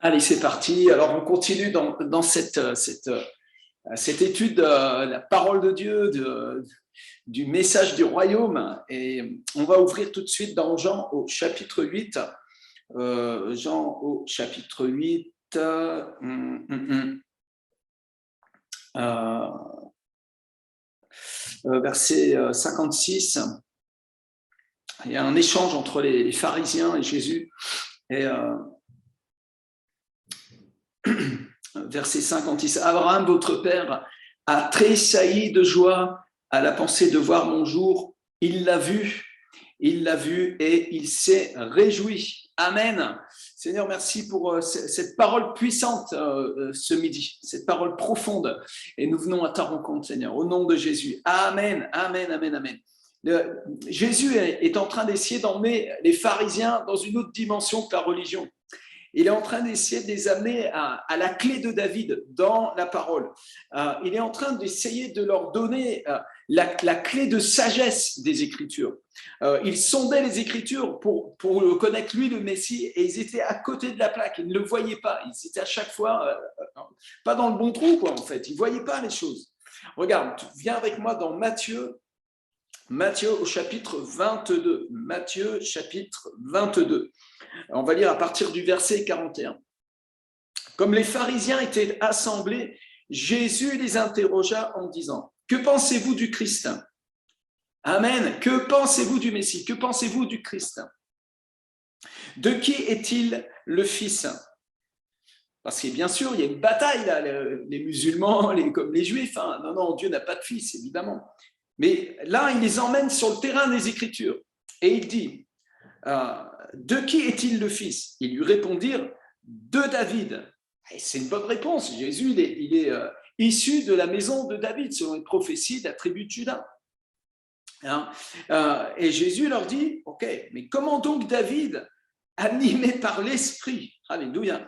Allez, c'est parti. Alors, on continue dans cette étude de la parole de Dieu, du message du royaume. Et on va ouvrir tout de suite dans Jean au chapitre 8. Jean au chapitre 8. Verset 56. Il y a un échange entre les pharisiens et Jésus. Et verset 56, Abraham, votre père, a tressailli de joie à la pensée de voir mon jour. Il l'a vu et il s'est réjoui. Amen. Seigneur, merci pour cette parole puissante ce midi, cette parole profonde. Et nous venons à ta rencontre, Seigneur, au nom de Jésus. Amen, amen, amen, amen. Jésus est en train d'essayer d'emmener les pharisiens dans une autre dimension que la religion. Il est en train d'essayer de les amener à la clé de David dans la parole. Il est en train d'essayer de leur donner la clé de sagesse des Écritures. Ils sondaient les Écritures pour connaître lui, le Messie, et ils étaient à côté de la plaque. Ils ne le voyaient pas. Ils étaient à chaque fois pas dans le bon trou, quoi, en fait. Ils ne voyaient pas les choses. Regarde, viens avec moi dans Matthieu au chapitre 22. Matthieu, chapitre 22. On va lire à partir du verset 41. Comme les pharisiens étaient assemblés, Jésus les interrogea en disant, « Que pensez-vous du Christ ?» Amen. Que pensez-vous du Messie? Que pensez-vous du Christ? De qui est-il le Fils? Parce que bien sûr, il y a une bataille là, les musulmans, comme les Juifs. Hein. Non, Dieu n'a pas de fils, évidemment. Mais là, il les emmène sur le terrain des Écritures. Et il dit, de qui est-il le fils? Ils lui répondirent, de David. Et c'est une bonne réponse. Jésus, il est issu de la maison de David, selon les prophéties de la tribu de Juda. Hein? Et Jésus leur dit, ok, mais comment donc David, animé par l'Esprit, alléluia,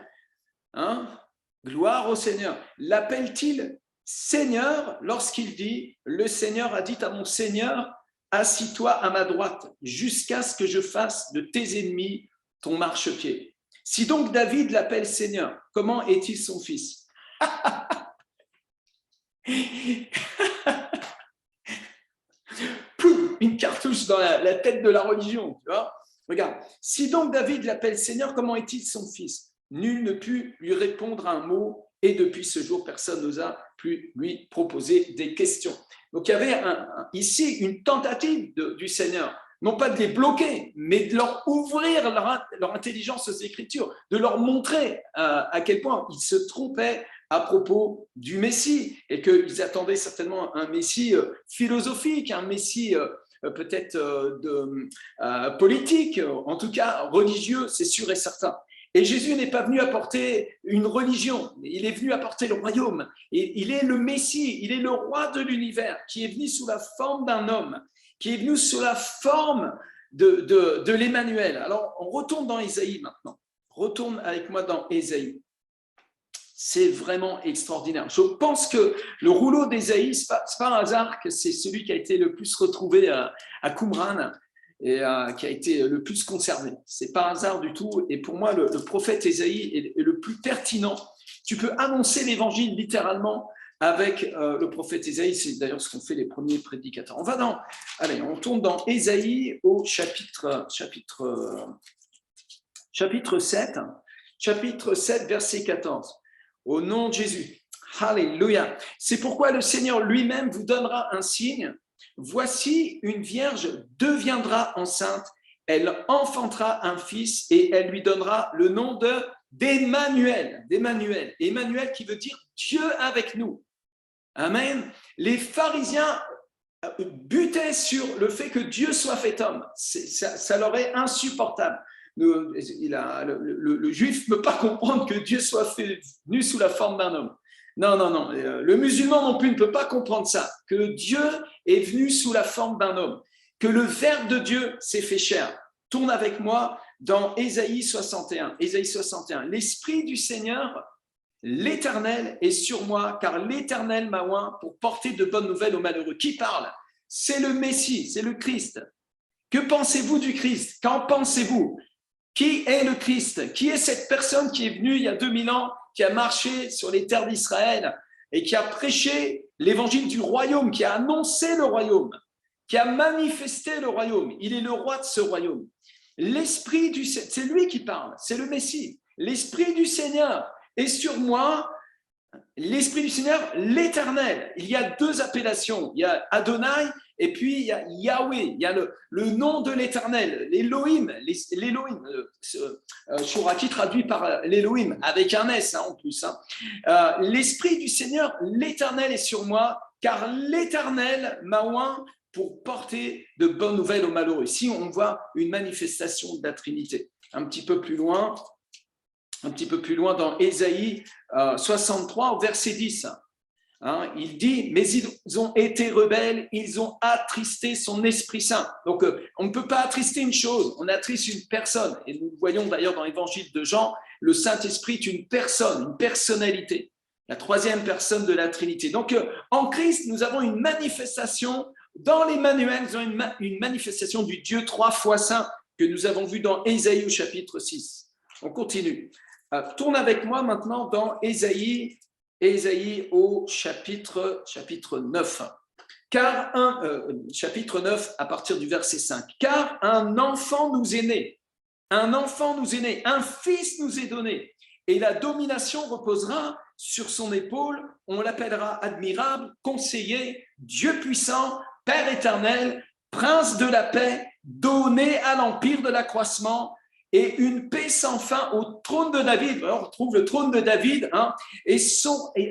hein? Gloire au Seigneur, l'appelle-t-il Seigneur lorsqu'il dit, le Seigneur a dit à mon Seigneur, assis-toi à ma droite, jusqu'à ce que je fasse de tes ennemis ton marchepied. Si donc David l'appelle Seigneur, comment est-il son fils? Pouf, une cartouche dans la tête de la religion, tu vois. Regarde, si donc David l'appelle Seigneur, comment est-il son fils? Nul ne put lui répondre à un mot, et depuis ce jour, personne n'osa plus lui proposer des questions. Donc, il y avait ici une tentative du Seigneur, non pas de les bloquer, mais de leur ouvrir leur intelligence aux Écritures, de leur montrer à quel point ils se trompaient à propos du Messie et qu'ils attendaient certainement un Messie philosophique, un Messie peut-être politique, en tout cas religieux, c'est sûr et certain. Et Jésus n'est pas venu apporter une religion, il est venu apporter le royaume. Et il est le Messie, il est le roi de l'univers, qui est venu sous la forme d'un homme, qui est venu sous la forme de l'Emmanuel. Alors, on retourne dans Ésaïe maintenant. Retourne avec moi dans Ésaïe. C'est vraiment extraordinaire. Je pense que le rouleau d'Ésaïe, ce n'est pas un hasard que c'est celui qui a été le plus retrouvé à Qumran et qui a été le plus conservé. Ce n'est pas un hasard du tout. Et pour moi, le prophète Ésaïe est le plus pertinent. Tu peux annoncer l'évangile littéralement avec le prophète Ésaïe. C'est d'ailleurs ce qu'ont fait les premiers prédicateurs. On tourne dans Ésaïe au chapitre 7. Chapitre 7, verset 14. Au nom de Jésus. Alléluia. C'est pourquoi le Seigneur lui-même vous donnera un signe. Voici, une vierge deviendra enceinte, elle enfantera un fils et elle lui donnera le nom d'Emmanuel. Emmanuel qui veut dire Dieu avec nous. Amen. Les pharisiens butaient sur le fait que Dieu soit fait homme. Ça leur est insupportable. Le juif ne peut pas comprendre que Dieu soit venu sous la forme d'un homme. Non. Le musulman non plus ne peut pas comprendre ça, que Dieu est venu sous la forme d'un homme, que le Verbe de Dieu s'est fait chair. Tourne avec moi dans Ésaïe 61. Ésaïe 61. L'Esprit du Seigneur, l'Éternel est sur moi, car l'Éternel m'a oint pour porter de bonnes nouvelles aux malheureux. Qui parle? C'est le Messie, c'est le Christ. Que pensez-vous du Christ? Qu'en pensez-vous? Qui est le Christ? Qui est cette personne qui est venue il y a 2000 ans, qui a marché sur les terres d'Israël et qui a prêché l'évangile du royaume, qui a annoncé le royaume, qui a manifesté le royaume? Il est le roi de ce royaume. L'Esprit du Seigneur, c'est lui qui parle, c'est le Messie. L'Esprit du Seigneur est sur moi, l'Esprit du Seigneur, l'Éternel. Il y a deux appellations, il y a Adonai et puis il y a Yahweh, il y a le nom de l'Éternel, l'Élohim, Shuraki traduit par l'Élohim, avec un S en plus. L'Esprit du Seigneur, l'Éternel est sur moi, car l'Éternel m'a oint pour porter de bonnes nouvelles aux malheureux. Ici, on voit une manifestation de la Trinité. Un petit peu plus loin dans Ésaïe 63, au verset 10. Il dit, mais ils ont été rebelles, ils ont attristé son Esprit Saint. Donc, on ne peut pas attrister une chose, on attriste une personne. Et nous voyons d'ailleurs dans l'évangile de Jean, le Saint-Esprit est une personne, une personnalité, la troisième personne de la Trinité. Donc, en Christ, nous avons une manifestation, dans l'Emmanuel, nous avons une manifestation du Dieu trois fois saint que nous avons vu dans Ésaïe au chapitre 6. On continue. Tourne avec moi maintenant dans Ésaïe au chapitre 9. Chapitre 9 à partir du verset 5. Car un enfant nous est né, un fils nous est donné, et la domination reposera sur son épaule. On l'appellera admirable, conseiller, Dieu puissant, Père éternel, prince de la paix, donné à l'empire de l'accroissement, et une paix sans fin au trône de David. Alors, on retrouve le trône de David, et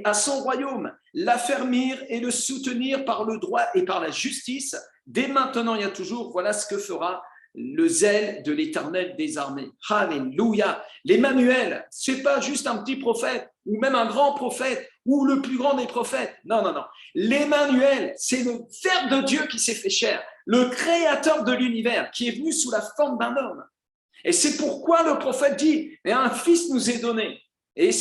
à son royaume, l'affermir et le soutenir par le droit et par la justice, dès maintenant et à toujours. Voilà ce que fera le zèle de l'Éternel des armées. Alléluia. L'Emmanuel, c'est pas juste un petit prophète ou même un grand prophète ou le plus grand des prophètes. Non. L'Emmanuel, c'est le Verbe de Dieu qui s'est fait chair, le créateur de l'univers qui est venu sous la forme d'un homme. Et c'est pourquoi le prophète dit, mais un fils nous est donné. Et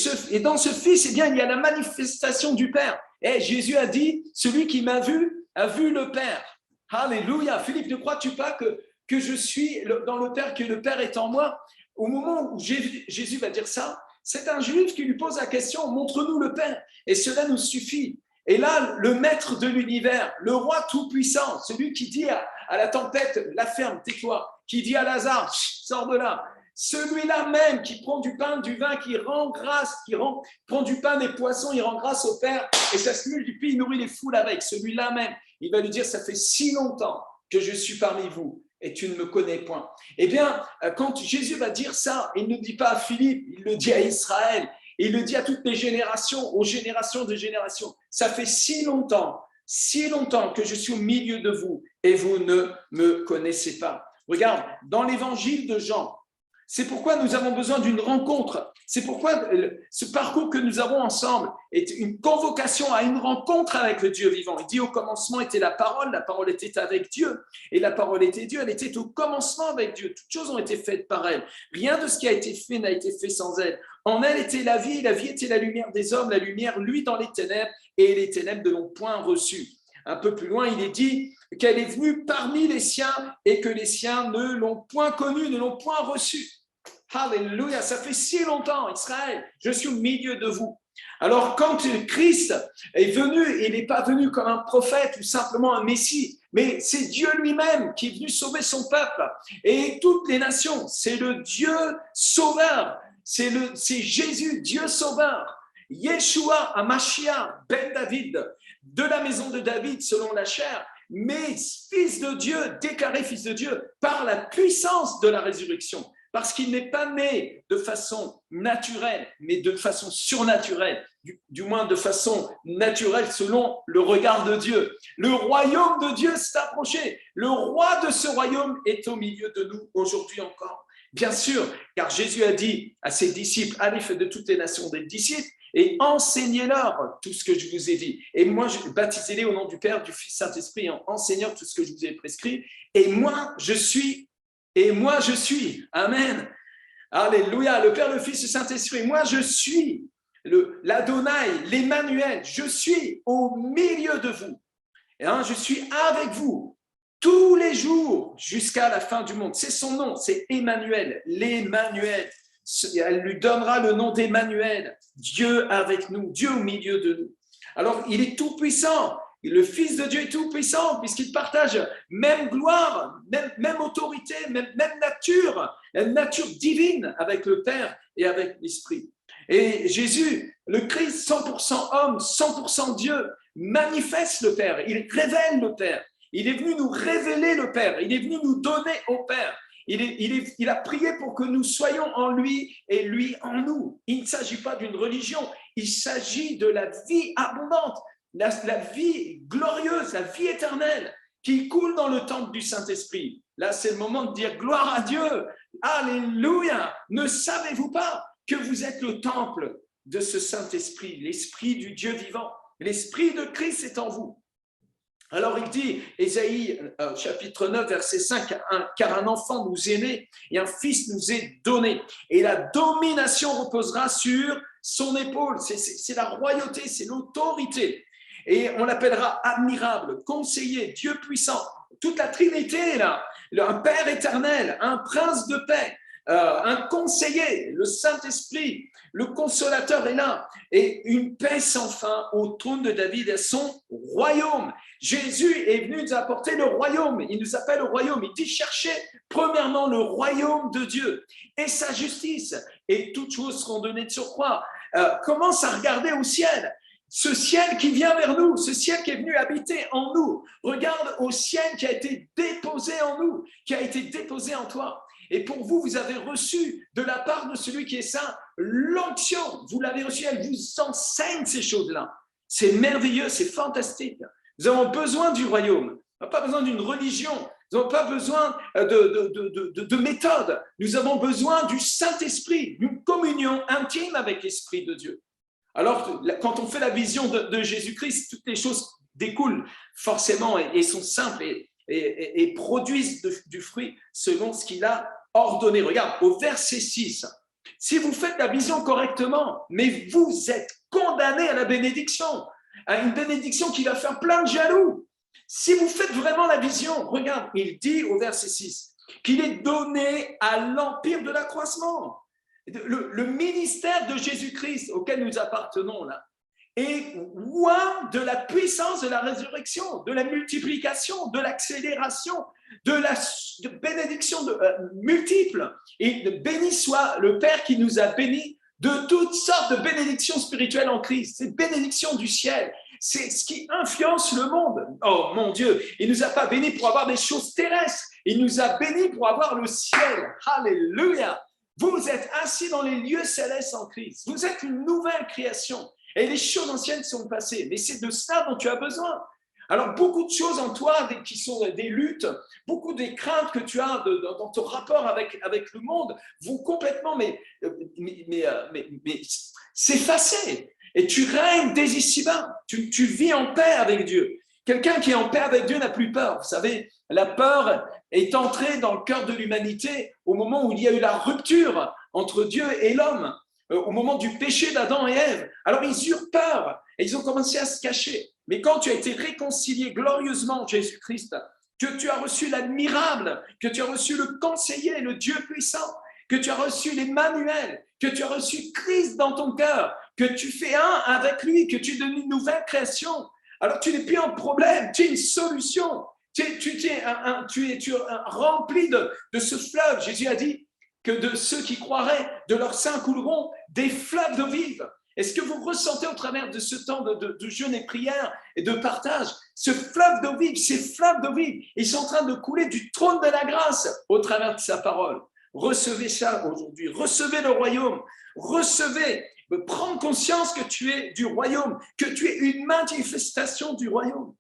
dans ce fils, il y a la manifestation du Père. Et Jésus a dit, celui qui m'a vu, a vu le Père. Alléluia. Philippe, ne crois-tu pas que je suis dans le Père, que le Père est en moi? Au moment où Jésus va dire ça, c'est un juif qui lui pose la question, montre-nous le Père. Et cela nous suffit. Et là, le maître de l'univers, le roi tout-puissant, celui qui dit à la tempête, la ferme, tais-toi, qui dit à Lazare, sors de là, celui-là même qui prend du pain, du vin, qui rend grâce, prend du pain, des poissons, il rend grâce au Père, et ça se multiplie, il nourrit les foules avec, celui-là même, il va lui dire, ça fait si longtemps que je suis parmi vous, et tu ne me connais point. Eh bien, quand Jésus va dire ça, il ne dit pas à Philippe, il le dit à Israël, et il le dit à toutes les générations, aux générations de générations. Ça fait si longtemps que je suis au milieu de vous et vous ne me connaissez pas. Regarde, dans l'évangile de Jean, c'est pourquoi nous avons besoin d'une rencontre. C'est pourquoi ce parcours que nous avons ensemble est une convocation à une rencontre avec le Dieu vivant. Il dit au commencement était la parole était avec Dieu, et la parole était Dieu, elle était au commencement avec Dieu. Toutes choses ont été faites par elle. Rien de ce qui a été fait n'a été fait sans elle. En elle était la vie était la lumière des hommes, la lumière, lui, dans les ténèbres, et les ténèbres ne l'ont point reçue. Un peu plus loin, il est dit qu'elle est venue parmi les siens et que les siens ne l'ont point connue, ne l'ont point reçue. Alléluia, ça fait si longtemps, Israël, je suis au milieu de vous. Alors, quand Christ est venu, il n'est pas venu comme un prophète ou simplement un messie, mais c'est Dieu lui-même qui est venu sauver son peuple et toutes les nations. C'est le Dieu sauveur, c'est Jésus, Dieu sauveur. Yeshua, Hamashiach, Ben David, de la maison de David selon la chair, mais fils de Dieu, déclaré fils de Dieu par la puissance de la résurrection. Parce qu'il n'est pas né de façon naturelle, mais de façon surnaturelle, du moins de façon naturelle selon le regard de Dieu. Le royaume de Dieu s'est approché. Le roi de ce royaume est au milieu de nous aujourd'hui encore. Bien sûr, car Jésus a dit à ses disciples, allez, faites de toutes les nations des disciples et enseignez-leur tout ce que je vous ai dit. Et moi, baptisez-les au nom du Père, du Fils, Saint-Esprit, en enseignant tout ce que je vous ai prescrit. Et moi, je suis. Amen. Alléluia. Le Père, le Fils, le Saint-Esprit. Moi, je suis l'Adonai, l'Emmanuel. Je suis au milieu de vous. Je suis avec vous tous les jours jusqu'à la fin du monde. C'est son nom, c'est Emmanuel, l'Emmanuel. Elle lui donnera le nom d'Emmanuel, Dieu avec nous, Dieu au milieu de nous. Alors, il est tout puissant. Le Fils de Dieu est tout puissant puisqu'il partage même gloire, même autorité, même nature, la nature divine avec le Père et avec l'Esprit. Et Jésus, le Christ, 100% homme, 100% Dieu, manifeste le Père, il révèle le Père. Il est venu nous révéler le Père, il est venu nous donner au Père. Il a prié pour que nous soyons en lui et lui en nous. Il ne s'agit pas d'une religion, il s'agit de la vie abondante, la vie glorieuse, la vie éternelle qui coule dans le temple du Saint-Esprit. Là, c'est le moment de dire gloire à Dieu. Alléluia! Ne savez-vous pas que vous êtes le temple de ce Saint-Esprit, l'Esprit du Dieu vivant? L'Esprit de Christ est en vous. Alors il dit, Ésaïe chapitre 9, verset 5, car un enfant nous est né et un fils nous est donné. Et la domination reposera sur son épaule. C'est la royauté, c'est l'autorité. Et on l'appellera admirable, conseiller, Dieu puissant. Toute la Trinité est là. Un Père éternel, un prince de paix, un conseiller, le Saint-Esprit, le consolateur est là. Et une paix sans fin au trône de David et son royaume. Jésus est venu nous apporter le royaume. Il nous appelle au royaume. Il dit cherchez premièrement le royaume de Dieu et sa justice. Et toutes choses seront données de surcroît. Commence à regarder au ciel. Ce ciel qui vient vers nous, ce ciel qui est venu habiter en nous. Regarde au ciel qui a été déposé en nous, qui a été déposé en toi. Et pour vous, vous avez reçu de la part de celui qui est saint l'onction. Vous l'avez reçu, elle vous enseigne ces choses-là. C'est merveilleux, c'est fantastique. Nous avons besoin du royaume. Nous n'avons pas besoin d'une religion. Nous n'avons pas besoin de méthode. Nous avons besoin du Saint-Esprit, d'une communion intime avec l'Esprit de Dieu. Alors, quand on fait la vision de Jésus-Christ, toutes les choses découlent forcément et sont simples et produisent du fruit selon ce qu'il a ordonné. Regarde, au verset 6, si vous faites la vision correctement, mais vous êtes condamnés à la bénédiction, à une bénédiction qui va faire plein de jaloux. Si vous faites vraiment la vision, regarde, il dit au verset 6 qu'il est donné à l'empire de l'accroissement. Le ministère de Jésus-Christ auquel nous appartenons là est loin de la puissance de la résurrection, de la multiplication, de l'accélération, de bénédiction multiples. Et béni soit le Père qui nous a bénis de toutes sortes de bénédictions spirituelles en Christ. C'est bénédiction du ciel. C'est ce qui influence le monde. Oh mon Dieu, il ne nous a pas bénis pour avoir des choses terrestres. Il nous a bénis pour avoir le ciel. Alléluia. Vous êtes assis dans les lieux célestes en Christ. Vous êtes une nouvelle création. Et les choses anciennes sont passées. Mais c'est de ça dont tu as besoin. Alors, beaucoup de choses en toi qui sont des luttes, beaucoup des craintes que tu as dans ton rapport avec le monde vont complètement s'effacer. Et tu règnes dès ici-bas. Tu vis en paix avec Dieu. Quelqu'un qui est en paix avec Dieu n'a plus peur. Vous savez, la peur est entrée dans le cœur de l'humanité au moment où il y a eu la rupture entre Dieu et l'homme, au moment du péché d'Adam et Ève. Alors, ils eurent peur et ils ont commencé à se cacher. Mais quand tu as été réconcilié glorieusement, Jésus-Christ, que tu as reçu l'admirable, que tu as reçu le conseiller, le Dieu puissant, que tu as reçu l'Emmanuel, que tu as reçu Christ dans ton cœur, que tu fais un avec lui, que tu es devenu une nouvelle création, alors tu n'es plus un problème, tu es une solution. Tu es rempli de ce fleuve. Jésus a dit que de ceux qui croiraient, de leur sein couleront des fleuves d'eau vive. Est-ce que vous ressentez au travers de ce temps de jeûne et prière et de partage, ce fleuve d'eau vive, ces fleuves d'eau vive, ils sont en train de couler du trône de la grâce au travers de sa parole. Recevez ça aujourd'hui, recevez le royaume, recevez, prends conscience que tu es du royaume, que tu es une manifestation du royaume.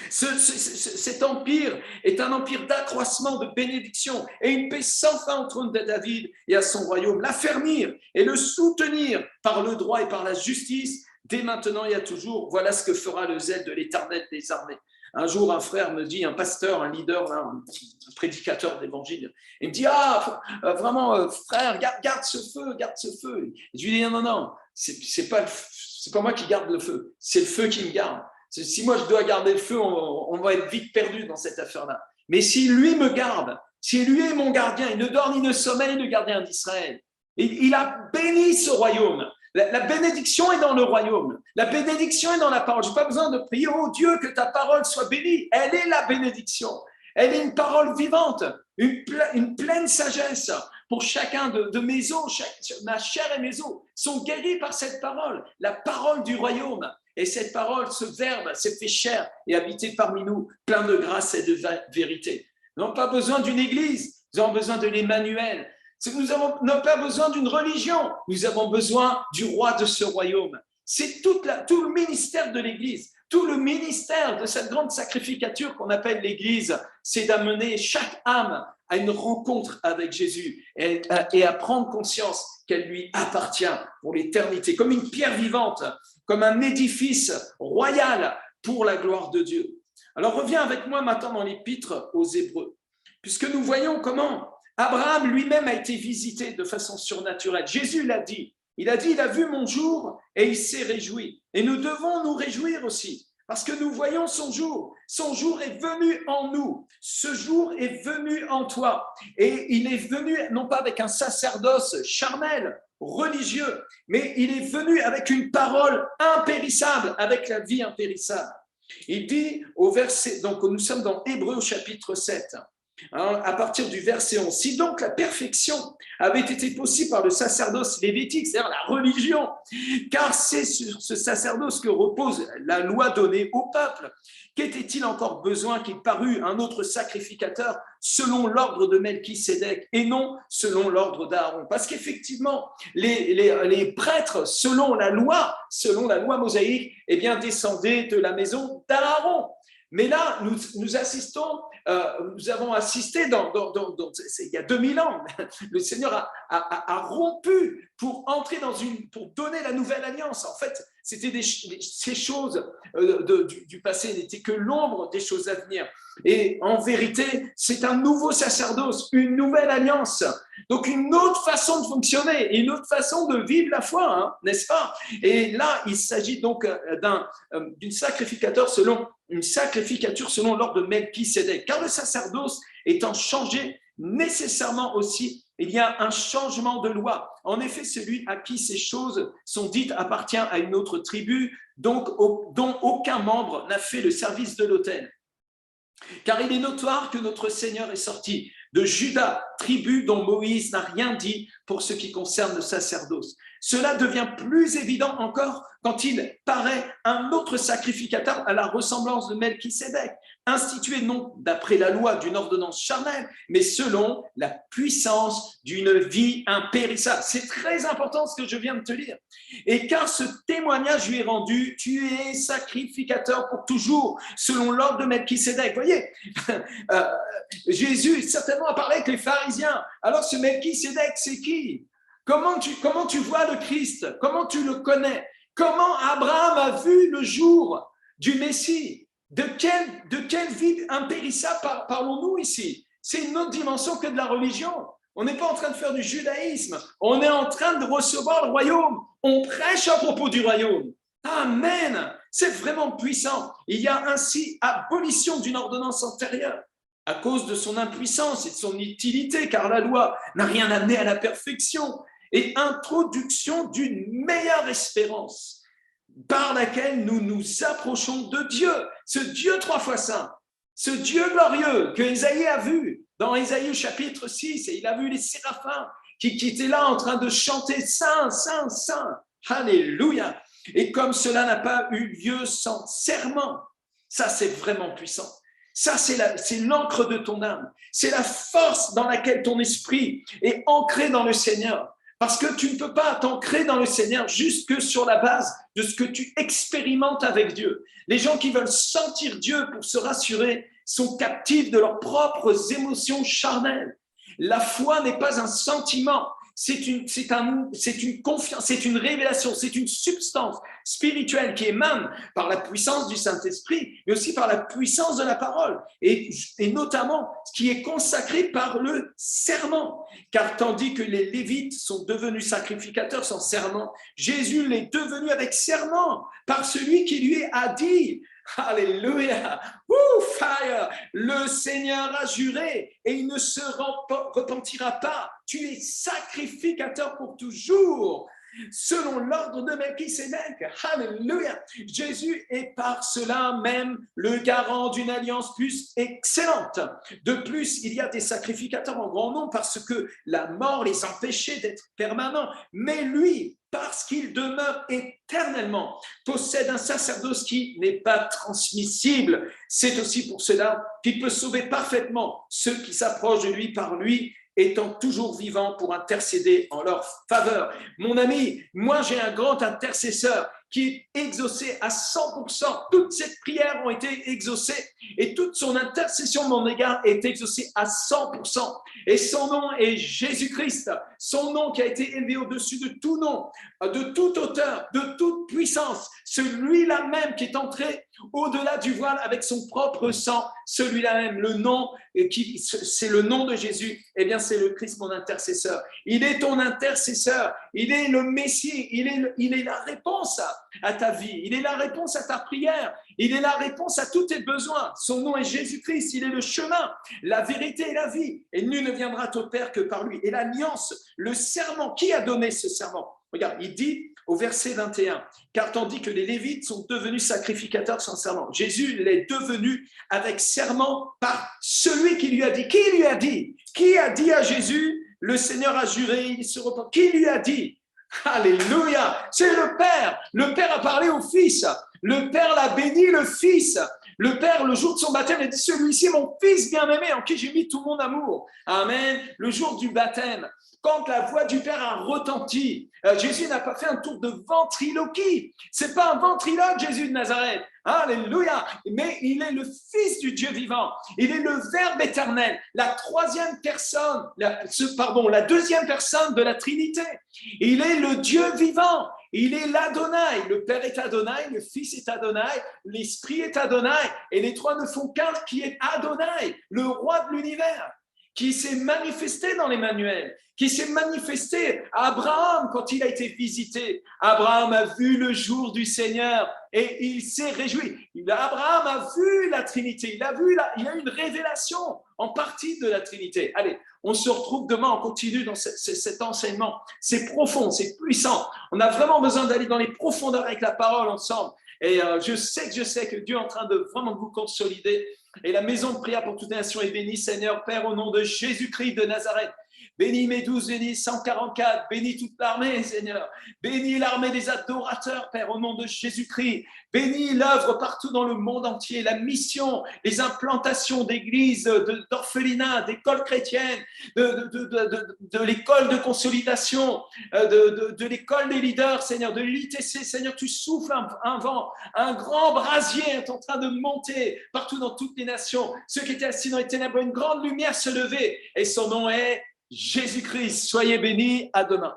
Cet empire est un empire d'accroissement, de bénédiction et une paix sans fin au trône de David et à son royaume. L'affermir et le soutenir par le droit et par la justice, dès maintenant et à toujours. Voilà ce que fera le zèle de l'Éternel des armées. Un jour, un frère me dit, un pasteur, un leader, un prédicateur d'évangile, il me dit, vraiment, frère, garde ce feu, garde ce feu. Et je lui dis, non, c'est pas moi qui garde le feu, c'est le feu qui me garde. Si moi je dois garder le feu, on va être vite perdu dans cette affaire-là. Mais si lui me garde, si lui est mon gardien, il ne dort ni ne sommeille, le gardien d'Israël. Il a béni ce royaume. La bénédiction est dans le royaume. La bénédiction est dans la parole. Je n'ai pas besoin de prier, oh Dieu, que ta parole soit bénie. Elle est la bénédiction. Elle est une parole vivante, une pleine sagesse pour chacun de mes os. Ma chair et mes os sont guéris par cette parole, la parole du royaume. Et cette parole, ce verbe, s'est fait chair et habité parmi nous, plein de grâce et de vérité. Nous n'avons pas besoin d'une église, nous avons besoin de l'Emmanuel. Nous n'avons pas besoin d'une religion, nous avons besoin du roi de ce royaume. C'est tout le ministère de l'église, tout le ministère de cette grande sacrificature qu'on appelle l'église, c'est d'amener chaque âme à une rencontre avec Jésus et à prendre conscience qu'elle lui appartient pour l'éternité, comme une pierre vivante, comme un édifice royal pour la gloire de Dieu. Alors reviens avec moi maintenant dans l'épître aux Hébreux, puisque nous voyons comment Abraham lui-même a été visité de façon surnaturelle. Jésus l'a dit. Il a dit, il a vu mon jour et il s'est réjoui. Et nous devons nous réjouir aussi, parce que nous voyons son jour. Son jour est venu en nous. Ce jour est venu en toi. Et il est venu non pas avec un sacerdoce charnel, religieux, mais il est venu avec une parole impérissable, avec la vie impérissable. Il dit au verset, donc nous sommes dans Hébreux au chapitre 7, à partir du verset 11. Si donc la perfection avait été possible par le sacerdoce lévitique, c'est-à-dire la religion, car c'est sur ce sacerdoce que repose la loi donnée au peuple, qu'était-il encore besoin qu'il parût un autre sacrificateur selon l'ordre de Melchisédek et non selon l'ordre d'Aaron? Parce qu'effectivement, les prêtres, selon la loi mosaïque, eh bien, descendaient de la maison d'Aaron. Mais là, nous avons assisté il y a 2000 ans, le Seigneur a rompu pour entrer pour donner la nouvelle alliance. En fait, c'était ces choses du passé n'étaient que l'ombre des choses à venir. Et en vérité, c'est un nouveau sacerdoce, une nouvelle alliance. Donc, une autre façon de fonctionner, une autre façon de vivre la foi, hein, n'est-ce pas? Et là, il s'agit donc d'une sacrificature selon l'ordre de Melchisédek. Car le sacerdoce étant changé, nécessairement aussi, il y a un changement de loi. En effet, celui à qui ces choses sont dites appartient à une autre tribu, donc dont aucun membre n'a fait le service de l'autel. Car il est notoire que notre Seigneur est sorti de Juda, tribu dont Moïse n'a rien dit pour ce qui concerne le sacerdoce. Cela devient plus évident encore quand il paraît un autre sacrificateur à la ressemblance de Melchisédek, institué non d'après la loi d'une ordonnance charnelle, mais selon la puissance d'une vie impérissable. C'est très important ce que je viens de te lire. Et car ce témoignage lui est rendu, tu es sacrificateur pour toujours, selon l'ordre de Melchisédek. Vous voyez, Jésus certainement a parlé avec les pharisiens. Alors ce Melchisédek, c'est qui? Comment tu vois le Christ? Comment tu le connais? Comment Abraham a vu le jour du Messie? De quelle vie impérissable parlons-nous ici? C'est une autre dimension que de la religion. On n'est pas en train de faire du judaïsme. On est en train de recevoir le royaume. On prêche à propos du royaume. Amen. C'est vraiment puissant. Il y a ainsi abolition d'une ordonnance antérieure à cause de son impuissance et de son utilité, car la loi n'a rien amené à la perfection, et introduction d'une meilleure espérance par laquelle nous nous approchons de Dieu, ce Dieu trois fois saint, ce Dieu glorieux que Ésaïe a vu dans Ésaïe chapitre 6, et il a vu les séraphins qui étaient là en train de chanter Saint, Saint, Saint, Alléluia. Et comme cela n'a pas eu lieu sans serment, ça c'est vraiment puissant. Ça, c'est l'encre de ton âme. C'est la force dans laquelle ton esprit est ancré dans le Seigneur. Parce que tu ne peux pas t'ancrer dans le Seigneur juste que sur la base de ce que tu expérimentes avec Dieu. Les gens qui veulent sentir Dieu pour se rassurer sont captifs de leurs propres émotions charnelles. La foi n'est pas un sentiment. C'est une confiance, c'est une révélation, c'est une substance spirituelle qui émane par la puissance du Saint-Esprit, mais aussi par la puissance de la parole, et notamment ce qui est consacré par le serment. Car tandis que les Lévites sont devenus sacrificateurs sans serment, Jésus l'est devenu avec serment par celui qui lui a dit Alléluia. Fire. Le Seigneur a juré et il ne se repentira pas. Tu es sacrificateur pour toujours. Selon l'ordre de Melchisédek. Alléluia. Jésus est par cela même le garant d'une alliance plus excellente. De plus, il y a des sacrificateurs en grand nombre parce que la mort les empêchait d'être permanents. Mais lui, parce qu'il demeure éternellement, possède un sacerdoce qui n'est pas transmissible. C'est aussi pour cela qu'il peut sauver parfaitement ceux qui s'approchent de lui par lui, étant toujours vivant pour intercéder en leur faveur. Mon ami, moi j'ai un grand intercesseur qui est exaucé à 100%. Toutes ses prières ont été exaucées et toute son intercession de mon égard est exaucée à 100%. Et son nom est Jésus-Christ, son nom qui a été élevé au-dessus de tout nom, de toute hauteur, de toute puissance. Celui-là même qui est entré au-delà du voile avec son propre sang, celui-là même, le nom, c'est le nom de Jésus, eh bien c'est le Christ, mon intercesseur. Il est ton intercesseur, il est le Messie, il est la réponse à ta vie, il est la réponse à ta prière, il est la réponse à tous tes besoins. Son nom est Jésus-Christ, il est le chemin, la vérité et la vie. Et nul ne viendra au Père que par lui. Et l'alliance, le serment, qui a donné ce serment? Regarde, il dit au verset 21, car tandis que les Lévites sont devenus sacrificateurs sans serment, Jésus l'est devenu avec serment par celui qui lui a dit. Qui lui a dit? Qui a dit à Jésus, le Seigneur a juré, il se repent? Qui lui a dit? Alléluia, c'est le Père. Le Père a parlé au Fils. Le Père l'a béni, le Fils. Le Père, le jour de son baptême, a dit, celui-ci est mon Fils bien-aimé en qui j'ai mis tout mon amour. Amen. Le jour du baptême, quand la voix du Père a retenti, Jésus n'a pas fait un tour de ventriloquie. C'est pas un ventriloque, Jésus de Nazareth. Alléluia. Mais il est le Fils du Dieu vivant. Il est le Verbe éternel, la deuxième personne de la Trinité. Il est le Dieu vivant. Il est l'Adonai. Le Père est Adonai, le Fils est Adonai, l'Esprit est Adonai. Et les trois ne font qu'un qui est Adonai, le roi de l'univers, qui s'est manifesté dans l'Emmanuel, qui s'est manifesté à Abraham quand il a été visité. Abraham a vu le jour du Seigneur et il s'est réjoui. Abraham a vu la Trinité, il a eu une révélation en partie de la Trinité. Allez, on se retrouve demain, on continue dans cet enseignement. C'est profond, c'est puissant. On a vraiment besoin d'aller dans les profondeurs avec la parole ensemble. Et je sais que Dieu est en train de vraiment vous consolider. Et la maison de prière pour toute nation est bénie, Seigneur, Père, au nom de Jésus-Christ de Nazareth. Bénis mes 12, bénis 144, bénis toute l'armée, Seigneur. Bénis l'armée des adorateurs, Père, au nom de Jésus-Christ. Bénis l'œuvre partout dans le monde entier, la mission, les implantations d'églises, d'orphelinats, d'écoles chrétiennes, de l'école de consolidation, de l'école des leaders, Seigneur, de l'ITC. Seigneur, tu souffles un vent, un grand brasier est en train de monter partout dans toutes les nations. Ceux qui étaient assis dans les ténèbres, une grande lumière se levait et son nom est Jésus-Christ. Soyez bénis, à demain.